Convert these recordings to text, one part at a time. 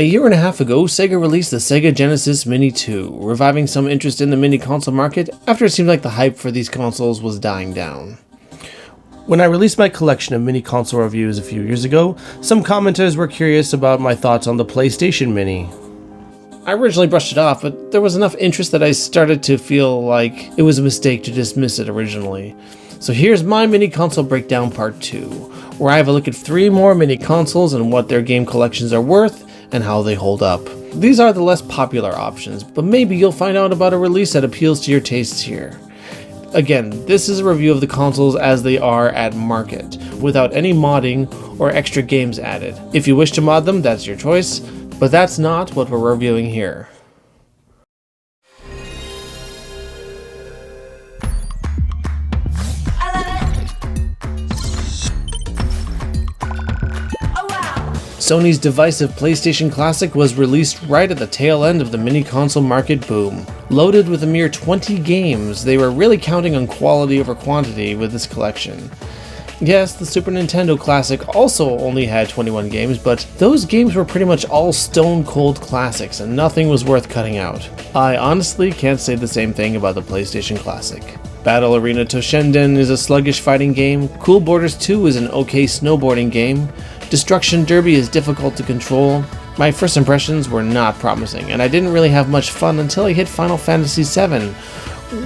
A year and a half ago, Sega released the Sega Genesis Mini 2, reviving some interest in the mini console market after it seemed like the hype for these consoles was dying down. When I released my collection of mini console reviews a few years ago, some commenters were curious about my thoughts on the PlayStation Mini. I originally brushed it off, but there was enough interest that I started to feel like it was a mistake to dismiss it originally. So here's my mini console breakdown part 2, where I have a look at 3 more mini consoles and what their game collections are worth and how they hold up. These are the less popular options, but maybe you'll find out about a release that appeals to your tastes here. Again, this is a review of the consoles as they are at market, without any modding or extra games added. If you wish to mod them, that's your choice, but that's not what we're reviewing here. Sony's divisive PlayStation Classic was released right at the tail end of the mini console market boom. Loaded with a mere 20 games, they were really counting on quality over quantity with this collection. Yes, the Super Nintendo Classic also only had 21 games, but those games were pretty much all stone cold classics and nothing was worth cutting out. I honestly can't say the same thing about the PlayStation Classic. Battle Arena Toshinden is a sluggish fighting game, Cool Borders 2 is an okay snowboarding game, Destruction Derby is difficult to control. My first impressions were not promising, and I didn't really have much fun until I hit Final Fantasy VII,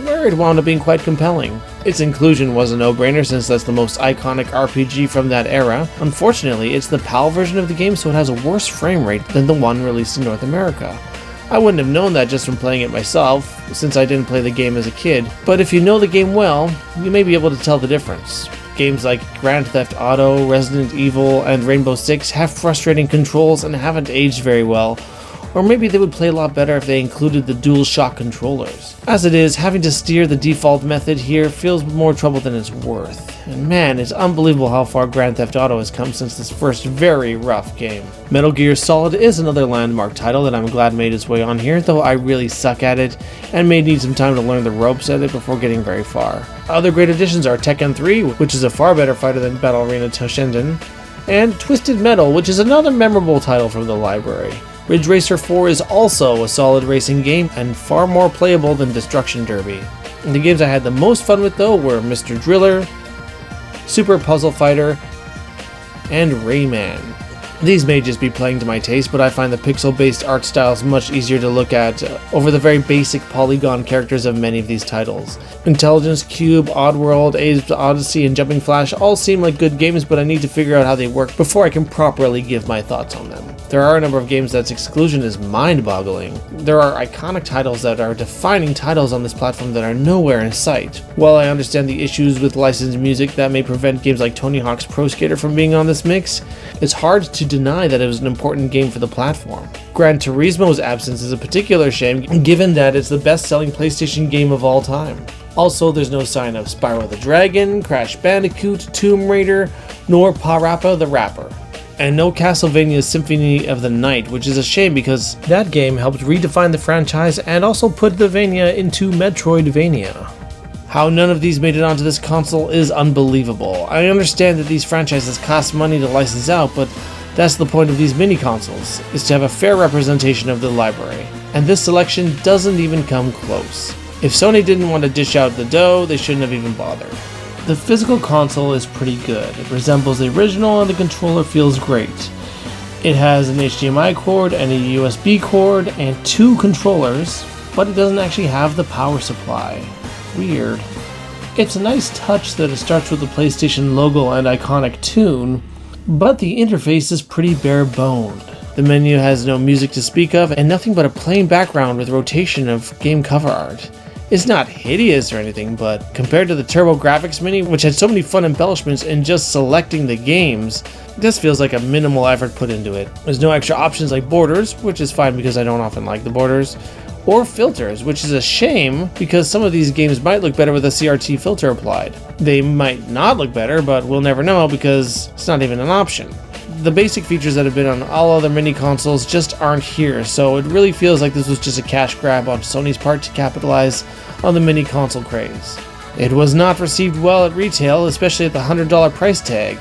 where it wound up being quite compelling. Its inclusion was a no-brainer since that's the most iconic RPG from that era. Unfortunately, it's the PAL version of the game, so it has a worse frame rate than the one released in North America. I wouldn't have known that just from playing it myself, since I didn't play the game as a kid, but if you know the game well, you may be able to tell the difference. Games like Grand Theft Auto, Resident Evil, and Rainbow Six have frustrating controls and haven't aged very well, or maybe they would play a lot better if they included the DualShock controllers. As it is, having to steer the default method here feels more trouble than it's worth. And man, it's unbelievable how far Grand Theft Auto has come since this first very rough game. Metal Gear Solid is another landmark title that I'm glad made its way on here, though I really suck at it and may need some time to learn the ropes at it before getting very far. Other great additions are Tekken 3, which is a far better fighter than Battle Arena Toshinden, and Twisted Metal, which is another memorable title from the library. Ridge Racer 4 is also a solid racing game and far more playable than Destruction Derby. And the games I had the most fun with though were Mr. Driller, Super Puzzle Fighter, and Rayman. These may just be playing to my taste, but I find the pixel-based art styles much easier to look at over the very basic polygon characters of many of these titles. Intelligence Cube, Oddworld, Abe's Odyssey, and Jumping Flash all seem like good games, but I need to figure out how they work before I can properly give my thoughts on them. There are a number of games that's exclusion is mind-boggling. There are iconic titles that are defining titles on this platform that are nowhere in sight. While I understand the issues with licensed music that may prevent games like Tony Hawk's Pro Skater from being on this mix, it's hard to deny that it was an important game for the platform. Gran Turismo's absence is a particular shame given that it's the best-selling PlayStation game of all time. Also, there's no sign of Spyro the Dragon, Crash Bandicoot, Tomb Raider, nor Parappa the Rapper. And no Castlevania Symphony of the Night, which is a shame because that game helped redefine the franchise and also put the Vania into Metroidvania. How none of these made it onto this console is unbelievable. I understand that these franchises cost money to license out, but that's the point of these mini consoles, is to have a fair representation of the library. And this selection doesn't even come close. If Sony didn't want to dish out the dough, they shouldn't have even bothered. The physical console is pretty good. It resembles the original and the controller feels great. It has an HDMI cord and a USB cord and 2 controllers, but it doesn't actually have the power supply. Weird. It's a nice touch that it starts with the PlayStation logo and iconic tune, but the interface is pretty bare boned. The menu has no music to speak of and nothing but a plain background with rotation of game cover art. It's not hideous or anything, but compared to the TurboGrafx Mini, which had so many fun embellishments in just selecting the games, this feels like a minimal effort put into it. There's no extra options like borders, which is fine because I don't often like the borders, or filters, which is a shame because some of these games might look better with a CRT filter applied. They might not look better, but we'll never know because it's not even an option. The basic features that have been on all other mini consoles just aren't here, so it really feels like this was just a cash grab on Sony's part to capitalize on the mini console craze. It was not received well at retail, especially at the $100 price tag.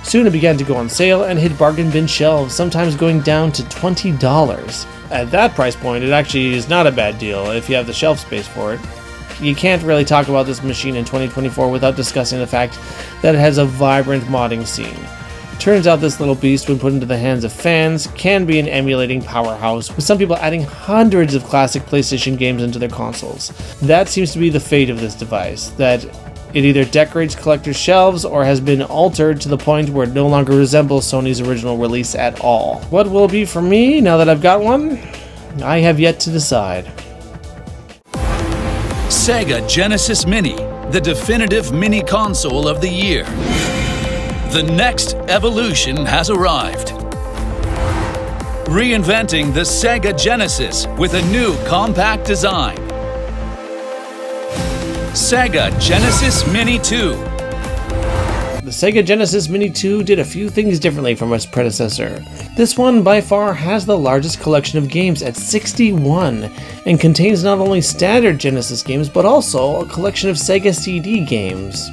Soon it began to go on sale and hit bargain bin shelves, sometimes going down to $20. At that price point, it actually is not a bad deal if you have the shelf space for it. You can't really talk about this machine in 2024 without discussing the fact that it has a vibrant modding scene. Turns out this little beast, when put into the hands of fans, can be an emulating powerhouse, with some people adding hundreds of classic PlayStation games into their consoles. That seems to be the fate of this device, that it either decorates collectors' shelves or has been altered to the point where it no longer resembles Sony's original release at all. What will it be for me now that I've got one? I have yet to decide. Sega Genesis Mini, the definitive mini console of the year. The next evolution has arrived. Reinventing the Sega Genesis with a new compact design. Sega Genesis Mini 2. The Sega Genesis Mini 2 did a few things differently from its predecessor. This one by far has the largest collection of games at 61, and contains not only standard Genesis games but also a collection of Sega CD games.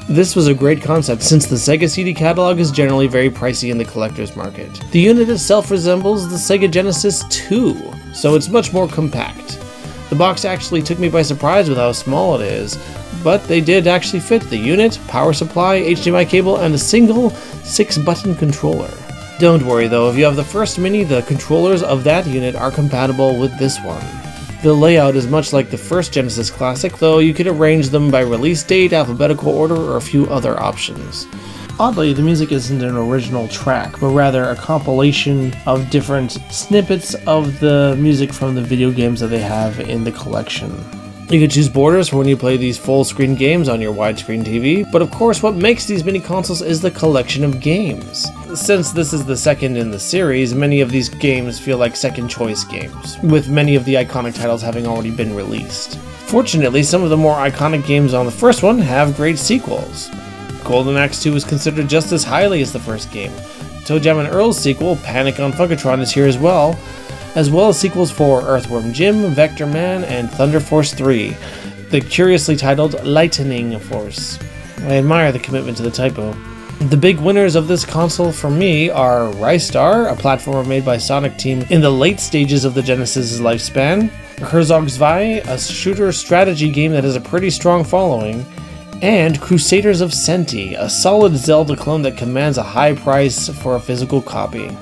This was a great concept since the Sega CD catalog is generally very pricey in the collector's market. The unit itself resembles the Sega Genesis 2, so it's much more compact. The box actually took me by surprise with how small it is, but they did actually fit the unit, power supply, HDMI cable, and a single 6-button controller. Don't worry though, if you have the first Mini, the controllers of that unit are compatible with this one. The layout is much like the first Genesis Classic, though you could arrange them by release date, alphabetical order, or a few other options. Oddly, the music isn't an original track, but rather a compilation of different snippets of the music from the video games that they have in the collection. You can choose borders for when you play these full-screen games on your widescreen TV, but of course what makes these mini consoles is the collection of games. Since this is the second in the series, many of these games feel like second-choice games, with many of the iconic titles having already been released. Fortunately, some of the more iconic games on the first one have great sequels. Golden Axe 2 is considered just as highly as the first game. ToeJam and Earl's sequel, Panic on Funkatron, is here as well as sequels for Earthworm Jim, Vector Man, and Thunder Force 3, the curiously titled Lightning Force. I admire the commitment to the typo. The big winners of this console for me are Ristar, a platformer made by Sonic Team in the late stages of the Genesis' lifespan, Herzog 2, a shooter strategy game that has a pretty strong following, and Crusaders of Senti, a solid Zelda clone that commands a high price for a physical copy.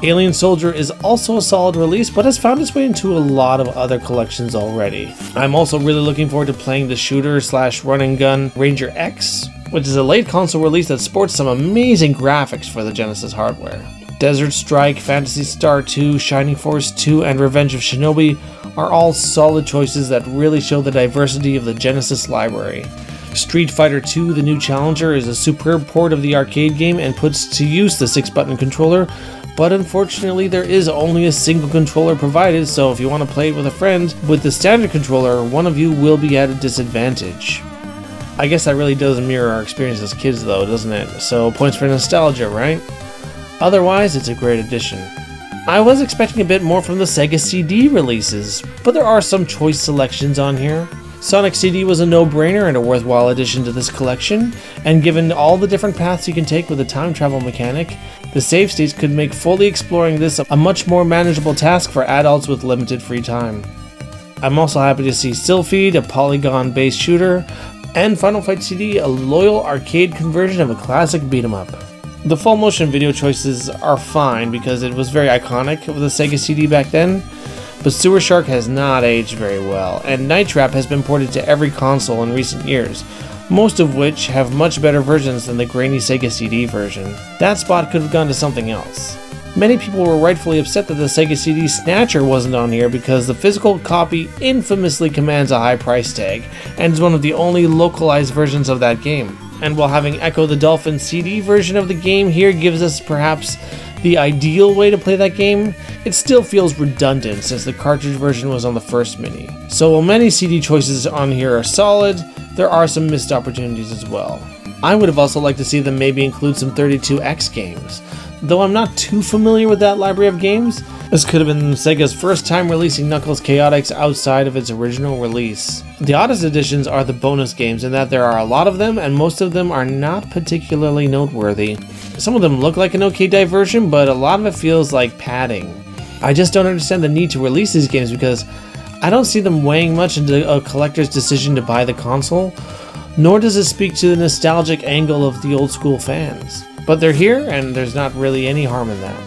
Alien Soldier is also a solid release, but has found its way into a lot of other collections already. I'm also really looking forward to playing the shooter/run-and-gun Ranger X, which is a late console release that sports some amazing graphics for the Genesis hardware. Desert Strike, Phantasy Star 2, Shining Force 2, and Revenge of Shinobi are all solid choices that really show the diversity of the Genesis library. Street Fighter 2 The New Challenger is a superb port of the arcade game and puts to use the 6-button controller, but unfortunately there is only a single controller provided, so if you want to play it with a friend with the standard controller, one of you will be at a disadvantage. I guess that really does mirror our experience as kids though, doesn't it? So points for nostalgia, right? Otherwise, it's a great addition. I was expecting a bit more from the Sega CD releases, but there are some choice selections on here. Sonic CD was a no-brainer and a worthwhile addition to this collection, and given all the different paths you can take with a time travel mechanic, the save states could make fully exploring this a much more manageable task for adults with limited free time. I'm also happy to see Sylpheed, a polygon-based shooter, and Final Fight CD, a loyal arcade conversion of a classic beat-em-up. The full motion video choices are fine because it was very iconic of the Sega CD back then, but Sewer Shark has not aged very well, and Night Trap has been ported to every console in recent years, most of which have much better versions than the grainy Sega CD version. That spot could have gone to something else. Many people were rightfully upset that the Sega CD Snatcher wasn't on here because the physical copy infamously commands a high price tag, and is one of the only localized versions of that game. And while having Echo the Dolphin CD version of the game here gives us perhaps the ideal way to play that game, it still feels redundant since the cartridge version was on the first Mini. So while many CD choices on here are solid, there are some missed opportunities as well. I would have also liked to see them maybe include some 32X games. Though I'm not too familiar with that library of games, this could have been Sega's first time releasing Knuckles Chaotix outside of its original release. The oddest additions are the bonus games in that there are a lot of them and most of them are not particularly noteworthy. Some of them look like an okay diversion, but a lot of it feels like padding. I just don't understand the need to release these games because I don't see them weighing much into a collector's decision to buy the console, nor does it speak to the nostalgic angle of the old school fans. But they're here, and there's not really any harm in that.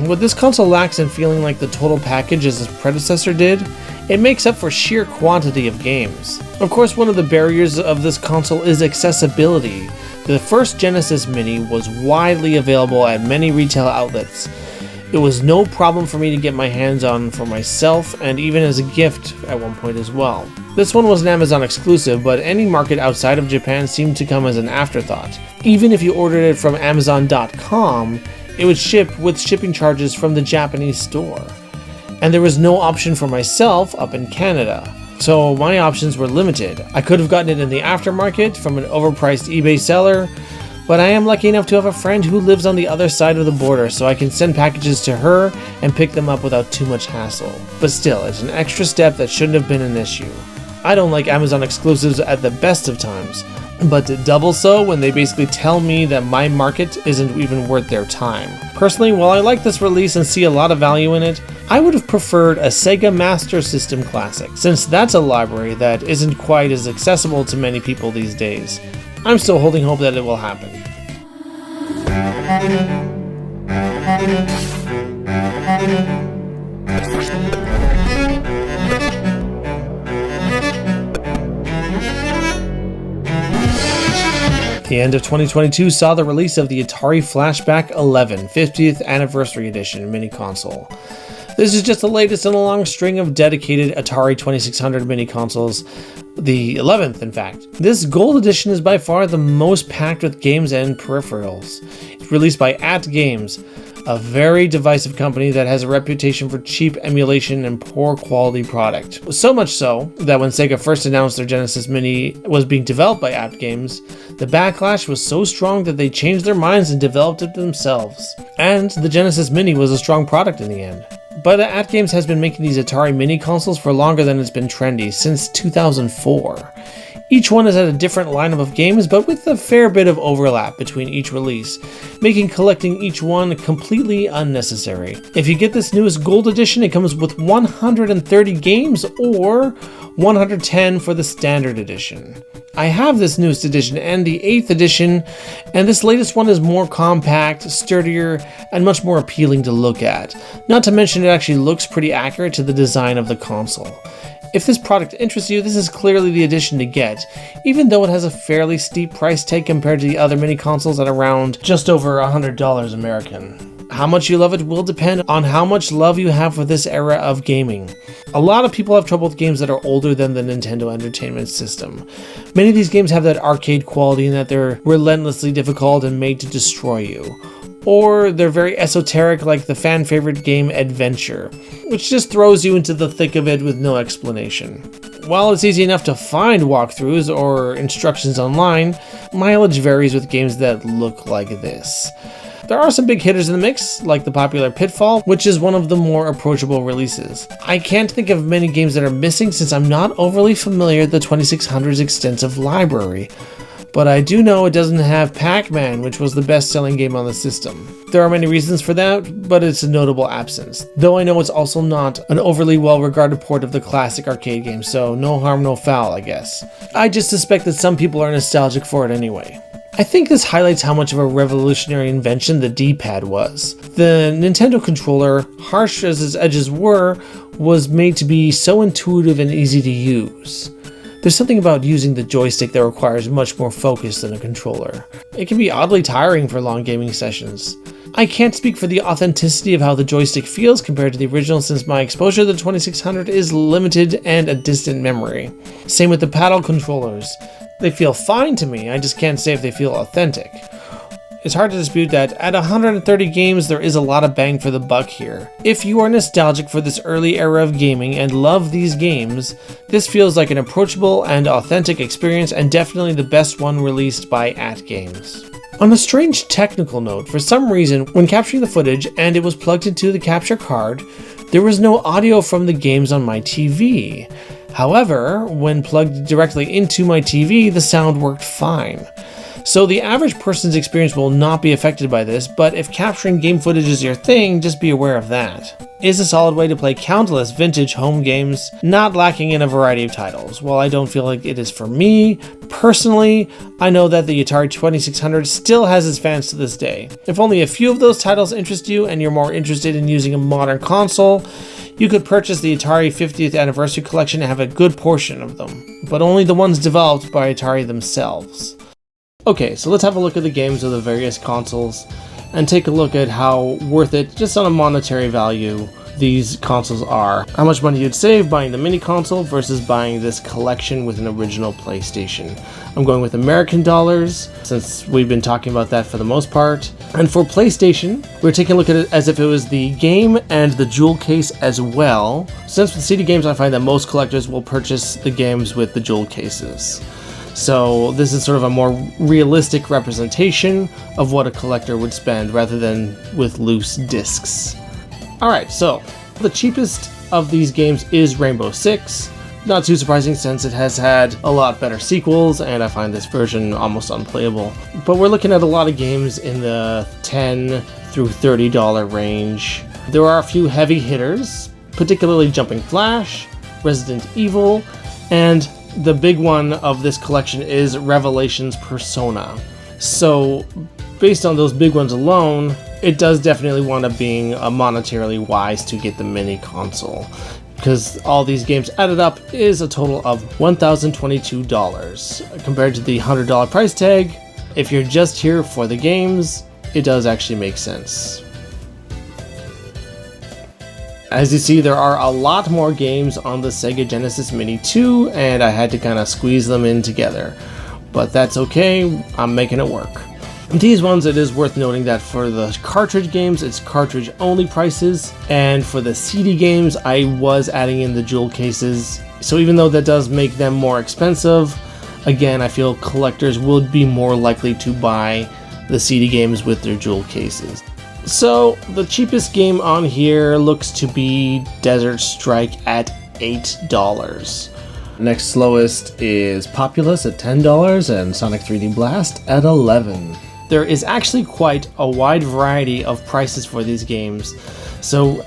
What this console lacks in feeling like the total package as its predecessor did, it makes up for sheer quantity of games. Of course, one of the barriers of this console is accessibility. The first Genesis Mini was widely available at many retail outlets. It was no problem for me to get my hands on for myself, and even as a gift at one point as well. This one was an Amazon exclusive, but any market outside of Japan seemed to come as an afterthought. Even if you ordered it from Amazon.com, it would ship with shipping charges from the Japanese store. And there was no option for myself up in Canada. So my options were limited. I could have gotten it in the aftermarket from an overpriced eBay seller, but I am lucky enough to have a friend who lives on the other side of the border, so I can send packages to her and pick them up without too much hassle. But still, it's an extra step that shouldn't have been an issue. I don't like Amazon exclusives at the best of times, but double so when they basically tell me that my market isn't even worth their time. Personally, while I like this release and see a lot of value in it, I would have preferred a Sega Master System Classic, since that's a library that isn't quite as accessible to many people these days. I'm still holding hope that it will happen. The end of 2022 saw the release of the Atari Flashback 11 50th Anniversary Edition mini console. This is just the latest in a long string of dedicated Atari 2600 mini consoles, the 11th in fact. This gold edition is by far the most packed with games and peripherals. It's released by AtGames, a very divisive company that has a reputation for cheap emulation and poor quality product. So much so that when Sega first announced their Genesis Mini was being developed by AtGames, the backlash was so strong that they changed their minds and developed it themselves. And the Genesis Mini was a strong product in the end. But AtGames has been making these Atari mini consoles for longer than it's been trendy, since 2004. Each one has had a different lineup of games, but with a fair bit of overlap between each release, making collecting each one completely unnecessary. If you get this newest gold edition, it comes with 130 games or 110 for the standard edition. I have this newest edition and the 8th edition, and this latest one is more compact, sturdier, and much more appealing to look at. Not to mention it actually looks pretty accurate to the design of the console. If this product interests you, this is clearly the edition to get, even though it has a fairly steep price tag compared to the other mini consoles at around just over $100 American. How much you love it will depend on how much love you have for this era of gaming. A lot of people have trouble with games that are older than the Nintendo Entertainment System. Many of these games have that arcade quality in that they're relentlessly difficult and made to destroy you. Or they're very esoteric like the fan favorite game Adventure, which just throws you into the thick of it with no explanation. While it's easy enough to find walkthroughs or instructions online, mileage varies with games that look like this. There are some big hitters in the mix, like the popular Pitfall, which is one of the more approachable releases. I can't think of many games that are missing since I'm not overly familiar with the 2600's extensive library. But I do know it doesn't have Pac-Man, which was the best-selling game on the system. There are many reasons for that, but it's a notable absence. Though I know it's also not an overly well-regarded port of the classic arcade game, so no harm, no foul, I guess. I just suspect that some people are nostalgic for it anyway. I think this highlights how much of a revolutionary invention the D-pad was. The Nintendo controller, harsh as its edges were, was made to be so intuitive and easy to use. There's something about using the joystick that requires much more focus than a controller. It can be oddly tiring for long gaming sessions. I can't speak for the authenticity of how the joystick feels compared to the original since my exposure to the 2600 is limited and a distant memory. Same with the paddle controllers. They feel fine to me, I just can't say if they feel authentic. It's hard to dispute that at 130 games there is a lot of bang for the buck here. If you are nostalgic for this early era of gaming and love these games, this feels like an approachable and authentic experience and definitely the best one released by AtGames. On a strange technical note, for some reason, when capturing the footage and it was plugged into the capture card, there was no audio from the games on my TV. However, when plugged directly into my TV, the sound worked fine. So the average person's experience will not be affected by this, but if capturing game footage is your thing, just be aware of that. It's a solid way to play countless vintage home games, not lacking in a variety of titles. While I don't feel like it is for me, personally, I know that the Atari 2600 still has its fans to this day. If only a few of those titles interest you and you're more interested in using a modern console, you could purchase the Atari 50th Anniversary Collection and have a good portion of them, but only the ones developed by Atari themselves. Okay, so let's have a look at the games of the various consoles and take a look at how worth it, just on a monetary value, these consoles are. How much money you'd save buying the mini console versus buying this collection with an original PlayStation. I'm going with American dollars, since we've been talking about that for the most part. And for PlayStation, we're taking a look at it as if it was the game and the jewel case as well. Since with CD games, I find that most collectors will purchase the games with the jewel cases. So this is sort of a more realistic representation of what a collector would spend rather than with loose discs. Alright, so the cheapest of these games is Rainbow Six. Not too surprising since it has had a lot better sequels and I find this version almost unplayable. But we're looking at a lot of games in the $10 through $30 range. There are a few heavy hitters, particularly Jumping Flash, Resident Evil, and the big one of this collection is Revelations Persona. So, based on those big ones alone, it does definitely wind up being monetarily wise to get the mini console, because all these games added up is a total of $1,022 compared to the $100 price tag. If you're just here for the games, it does actually make sense. As you see, there are a lot more games on the Sega Genesis Mini 2, and I had to kind of squeeze them in together. But that's okay, I'm making it work. These ones, it is worth noting that for the cartridge games, it's cartridge only prices, and for the CD games, I was adding in the jewel cases. So even though that does make them more expensive, again, I feel collectors would be more likely to buy the CD games with their jewel cases. So, the cheapest game on here looks to be Desert Strike at $8. Next slowest is Populous at $10 and Sonic 3D Blast at $11. There is actually quite a wide variety of prices for these games, so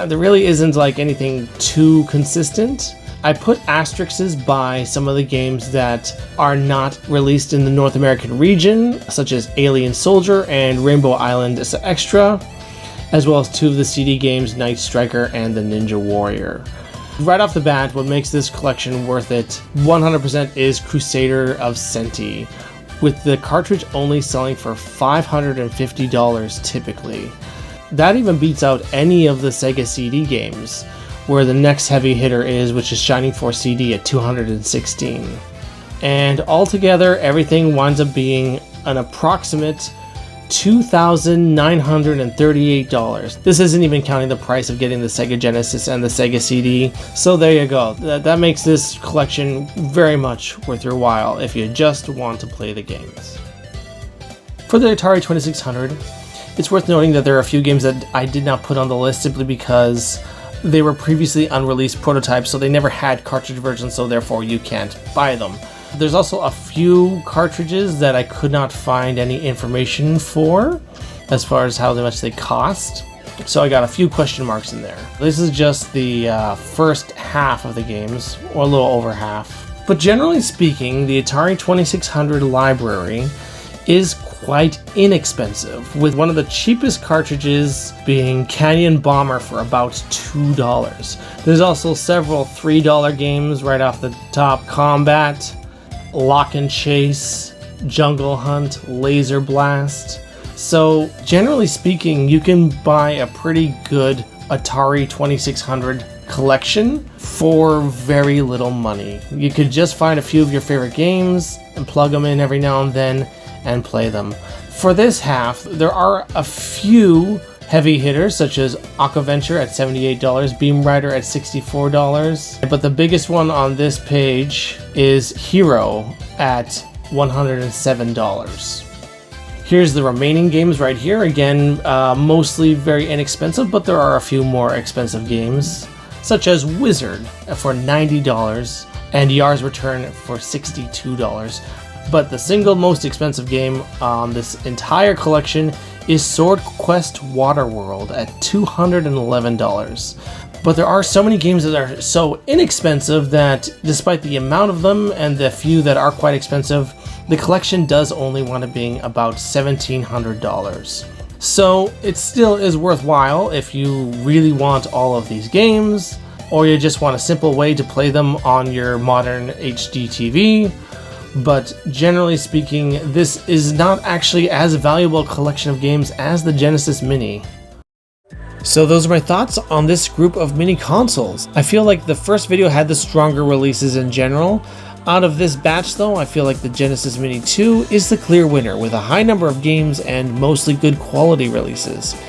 there really isn't like anything too consistent. I put asterisks by some of the games that are not released in the North American region, such as Alien Soldier and Rainbow Island as Extra, as well as two of the CD games, Night Striker and the Ninja Warrior. Right off the bat, what makes this collection worth it 100% is Crusader of Senti, with the cartridge only selling for $550 typically. That even beats out any of the Sega CD games, where the next heavy hitter is, which is Shining Force CD at $216. And altogether, everything winds up being an approximate $2,938. This isn't even counting the price of getting the Sega Genesis and the Sega CD. So there you go. That makes this collection very much worth your while if you just want to play the games. For the Atari 2600, it's worth noting that there are a few games that I did not put on the list simply because they were previously unreleased prototypes, so they never had cartridge versions, so therefore you can't buy them. There's also a few cartridges that I could not find any information for as far as how much they cost, so I got a few question marks in there. This is just the first half of the games, or a little over half. But generally speaking, the Atari 2600 library is quite inexpensive, with one of the cheapest cartridges being Canyon Bomber for about $2. There's also several $3 games right off the top: Combat, Lock and Chase, Jungle Hunt, Laser Blast. So generally speaking, you can buy a pretty good Atari 2600 collection for very little money. You could just find a few of your favorite games and plug them in every now and then and play them. For this half, there are a few heavy hitters such as Aquaventure at $78, Beam Rider at $64, but the biggest one on this page is Hero at $107. Here's the remaining games right here. Again, mostly very inexpensive, but there are a few more expensive games, such as Wizard for $90 and Yar's Return for $62. But the single most expensive game on this entire collection is Sword Quest Waterworld at $211. But there are so many games that are so inexpensive that despite the amount of them and the few that are quite expensive, the collection does only wind up being about $1,700. So it still is worthwhile if you really want all of these games, or you just want a simple way to play them on your modern HD TV. But generally speaking, this is not actually as valuable a collection of games as the Genesis Mini. So those are my thoughts on this group of mini consoles. I feel like the first video had the stronger releases in general. Out of this batch though, I feel like the Genesis Mini 2 is the clear winner with a high number of games and mostly good quality releases,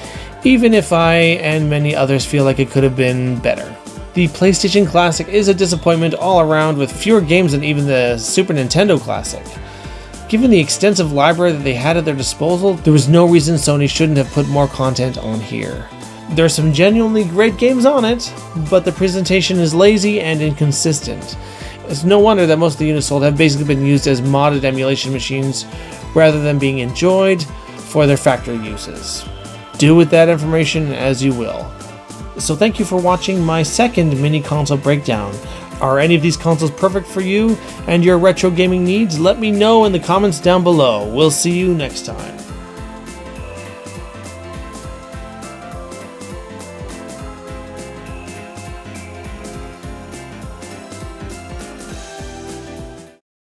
even if I and many others feel like it could have been better. The PlayStation Classic is a disappointment all around with fewer games than even the Super Nintendo Classic. Given the extensive library that they had at their disposal, there was no reason Sony shouldn't have put more content on here. There are some genuinely great games on it, but the presentation is lazy and inconsistent. It's no wonder that most of the units sold have basically been used as modded emulation machines rather than being enjoyed for their factory uses. Do with that information as you will. So thank you for watching my second mini console breakdown. Are any of these consoles perfect for you and your retro gaming needs? Let me know in the comments down below. We'll see you next time.